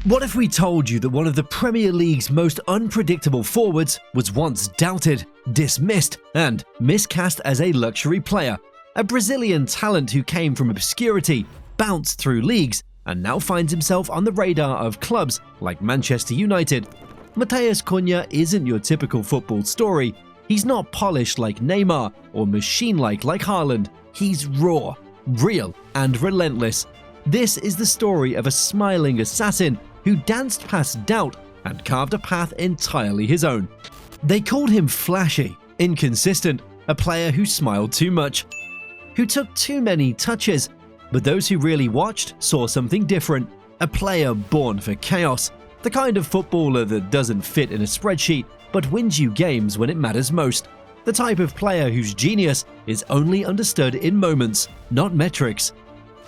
What if we told you that one of the Premier League's most unpredictable forwards was once doubted, dismissed, and miscast as a luxury player? A Brazilian talent who came from obscurity, bounced through leagues, and now finds himself on the radar of clubs like Manchester United. Matheus Cunha isn't your typical football story. He's not polished like Neymar or machine-like Haaland. He's raw, real, and relentless. This is the story of a smiling assassin who danced past doubt and carved a path entirely his own. They called him flashy, inconsistent, a player who smiled too much, who took too many touches, but those who really watched saw something different, a player born for chaos, the kind of footballer that doesn't fit in a spreadsheet but wins you games when it matters most, the type of player whose genius is only understood in moments, not metrics.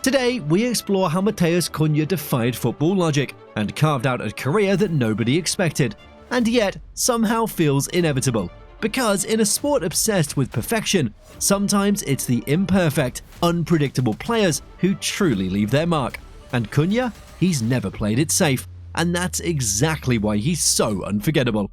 Today, we explore how Matheus Cunha defied football logic and carved out a career that nobody expected, and yet somehow feels inevitable. Because in a sport obsessed with perfection, sometimes it's the imperfect, unpredictable players who truly leave their mark. And Cunha, he's never played it safe, and that's exactly why he's so unforgettable.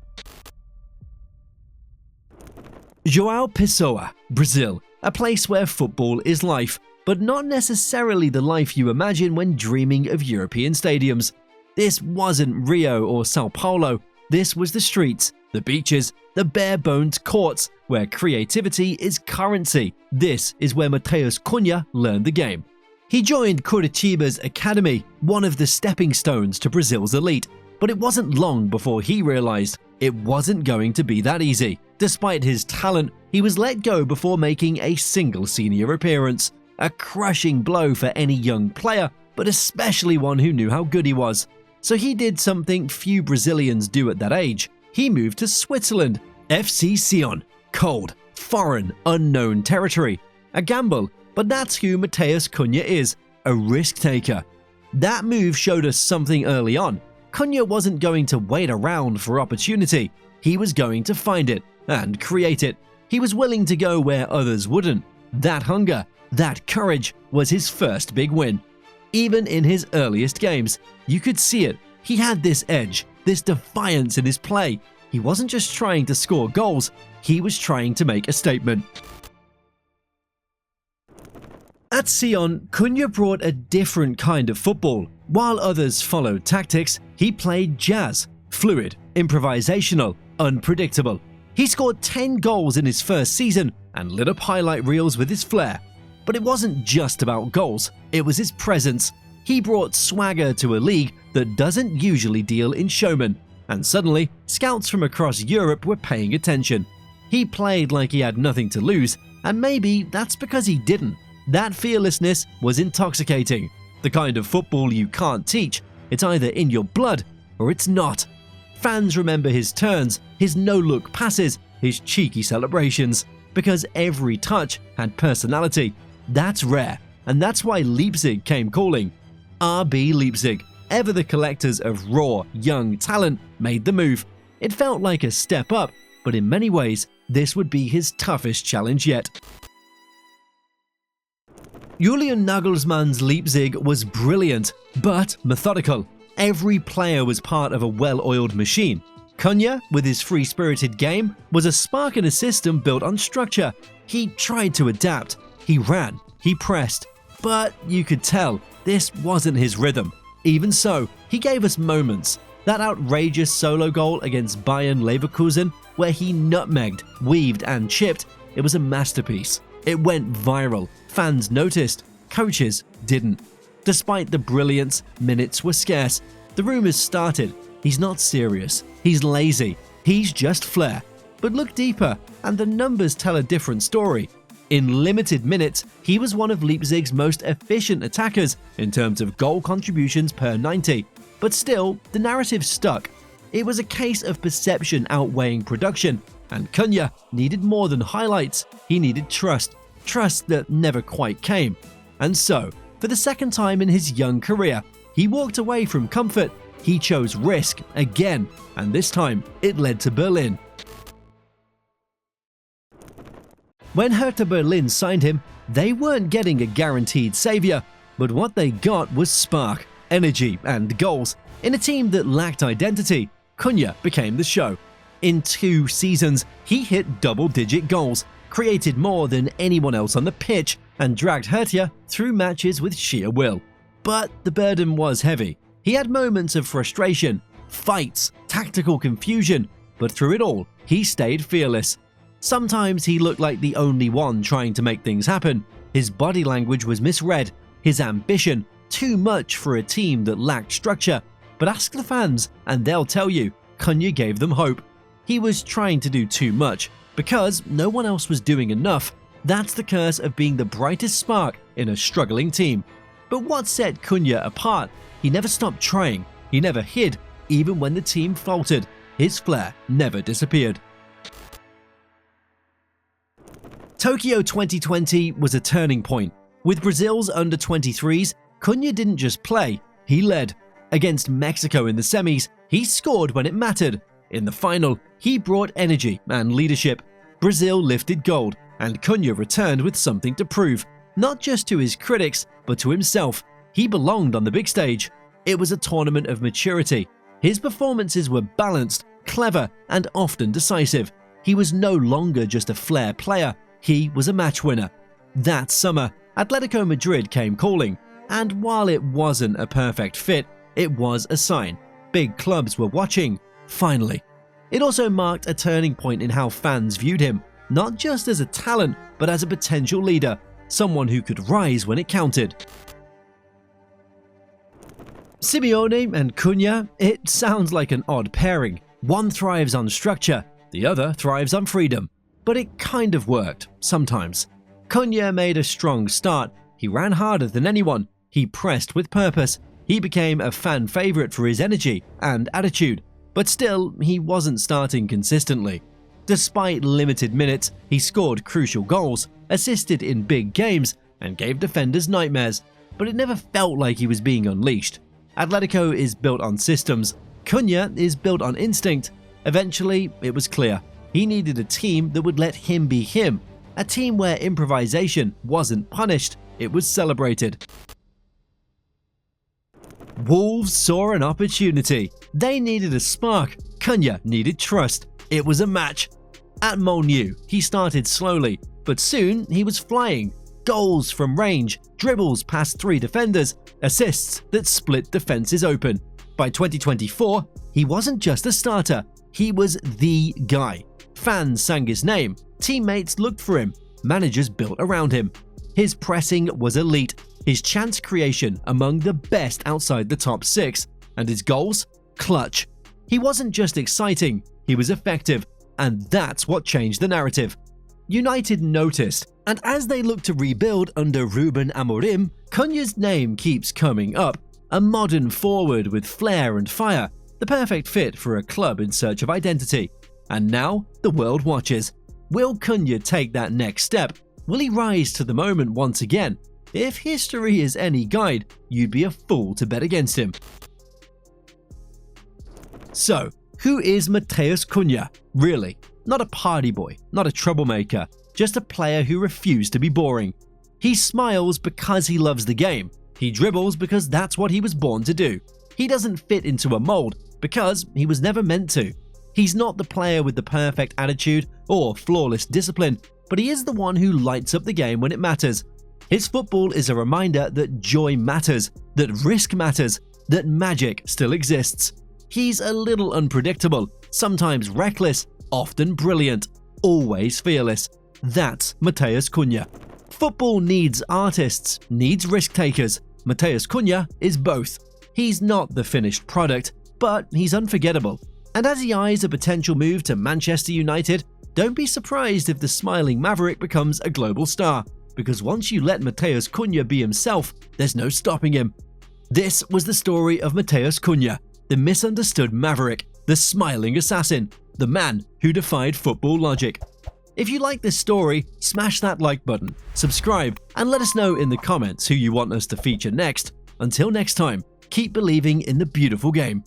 João Pessoa, Brazil, a place where football is life, but not necessarily the life you imagine when dreaming of European stadiums. This wasn't Rio or Sao Paulo, this was the streets, the beaches, the bare-bones courts, where creativity is currency. This is where Matheus Cunha learned the game. He joined Coritiba's academy, one of the stepping stones to Brazil's elite, but it wasn't long before he realized it wasn't going to be that easy. Despite his talent, he was let go before making a single senior appearance. A crushing blow for any young player, but especially one who knew how good he was. So he did something few Brazilians do at that age. He moved to Switzerland, FC Sion, cold, foreign, unknown territory. A gamble, but that's who Matheus Cunha is, a risk-taker. That move showed us something early on. Cunha wasn't going to wait around for opportunity. He was going to find it and create it. He was willing to go where others wouldn't. That hunger, that courage was his first big win. Even in his earliest games, you could see it. He had this edge, this defiance in his play. He wasn't just trying to score goals, he was trying to make a statement. At Sion, Cunha brought a different kind of football. While others followed tactics, he played jazz, fluid, improvisational, unpredictable. He scored 10 goals in his first season and lit up highlight reels with his flair. But it wasn't just about goals, it was his presence. He brought swagger to a league that doesn't usually deal in showmen, and suddenly, scouts from across Europe were paying attention. He played like he had nothing to lose, and maybe that's because he didn't. That fearlessness was intoxicating. The kind of football you can't teach, it's either in your blood or it's not. Fans remember his turns, his no-look passes, his cheeky celebrations, because every touch had personality. That's rare, and that's why Leipzig came calling. RB Leipzig, ever the collectors of raw, young talent, made the move. It felt like a step up, but in many ways, this would be his toughest challenge yet. Julian Nagelsmann's Leipzig was brilliant, but methodical. Every player was part of a well-oiled machine. Cunha, with his free-spirited game, was a spark in a system built on structure. He tried to adapt. He ran, he pressed, but you could tell this wasn't his rhythm. Even so, he gave us moments. That outrageous solo goal against Bayern Leverkusen, where he nutmegged, weaved and chipped, it was a masterpiece. It went viral, fans noticed, coaches didn't. Despite the brilliance, minutes were scarce. The rumors started, he's not serious, he's lazy, he's just flair. But look deeper, and the numbers tell a different story. In limited minutes, he was one of Leipzig's most efficient attackers in terms of goal contributions per 90. But still, the narrative stuck. It was a case of perception outweighing production, and Cunha needed more than highlights. He needed trust that never quite came. And so, for the second time in his young career, he walked away from comfort. He chose risk again, and this time it led to Berlin. When Hertha Berlin signed him, they weren't getting a guaranteed savior, but what they got was spark, energy, and goals. In a team that lacked identity, Cunha became the show. In 2 seasons, he hit double-digit goals, created more than anyone else on the pitch, and dragged Hertha through matches with sheer will. But the burden was heavy. He had moments of frustration, fights, tactical confusion, but through it all, he stayed fearless. Sometimes he looked like the only one trying to make things happen. His body language was misread, his ambition too much for a team that lacked structure. But ask the fans and they'll tell you, Cunha gave them hope. He was trying to do too much because no one else was doing enough. That's the curse of being the brightest spark in a struggling team. But what set Cunha apart? He never stopped trying. He never hid, even when the team faltered. His flair never disappeared. Tokyo 2020 was a turning point. With Brazil's under-23s, Cunha didn't just play, he led. Against Mexico in the semis, he scored when it mattered. In the final, he brought energy and leadership. Brazil lifted gold, and Cunha returned with something to prove, not just to his critics, but to himself. He belonged on the big stage. It was a tournament of maturity. His performances were balanced, clever, and often decisive. He was no longer just a flair player, he was a match winner. That summer, Atletico Madrid came calling, and while it wasn't a perfect fit, it was a sign. Big clubs were watching, finally. It also marked a turning point in how fans viewed him, not just as a talent, but as a potential leader, someone who could rise when it counted. Simeone and Cunha, it sounds like an odd pairing. One thrives on structure, the other thrives on freedom. But it kind of worked, sometimes. Cunha made a strong start. He ran harder than anyone. He pressed with purpose. He became a fan favorite for his energy and attitude. But still, he wasn't starting consistently. Despite limited minutes, he scored crucial goals, assisted in big games, and gave defenders nightmares. But it never felt like he was being unleashed. Atletico is built on systems. Cunha is built on instinct. Eventually, it was clear. He needed a team that would let him be him. A team where improvisation wasn't punished, it was celebrated. Wolves saw an opportunity. They needed a spark. Cunha needed trust. It was a match. At Molyneux, he started slowly, but soon he was flying. Goals from range, dribbles past 3 defenders, assists that split defenses open. By 2024, he wasn't just a starter, he was the guy. Fans sang his name, teammates looked for him, managers built around him. His pressing was elite, his chance creation among the best outside the top 6, and his goals, clutch. He wasn't just exciting, he was effective, and that's what changed the narrative. United noticed, and as they look to rebuild under Ruben Amorim, Cunha's name keeps coming up. A modern forward with flair and fire, the perfect fit for a club in search of identity. And now, the world watches. Will Cunha take that next step? Will he rise to the moment once again? If history is any guide, you'd be a fool to bet against him. So, who is Matheus Cunha? Really? Not a party boy, not a troublemaker, just a player who refused to be boring. He smiles because he loves the game. He dribbles because that's what he was born to do. He doesn't fit into a mold because he was never meant to. He's not the player with the perfect attitude or flawless discipline, but he is the one who lights up the game when it matters. His football is a reminder that joy matters, that risk matters, that magic still exists. He's a little unpredictable, sometimes reckless, often brilliant, always fearless. That's Matheus Cunha. Football needs artists, needs risk takers. Matheus Cunha is both. He's not the finished product, but he's unforgettable. And as he eyes a potential move to Manchester United, don't be surprised if the smiling Maverick becomes a global star, because once you let Matheus Cunha be himself, there's no stopping him. This was the story of Matheus Cunha, the misunderstood Maverick, the smiling assassin, the man who defied football logic. If you like this story, smash that like button, subscribe, and let us know in the comments who you want us to feature next. Until next time, keep believing in the beautiful game.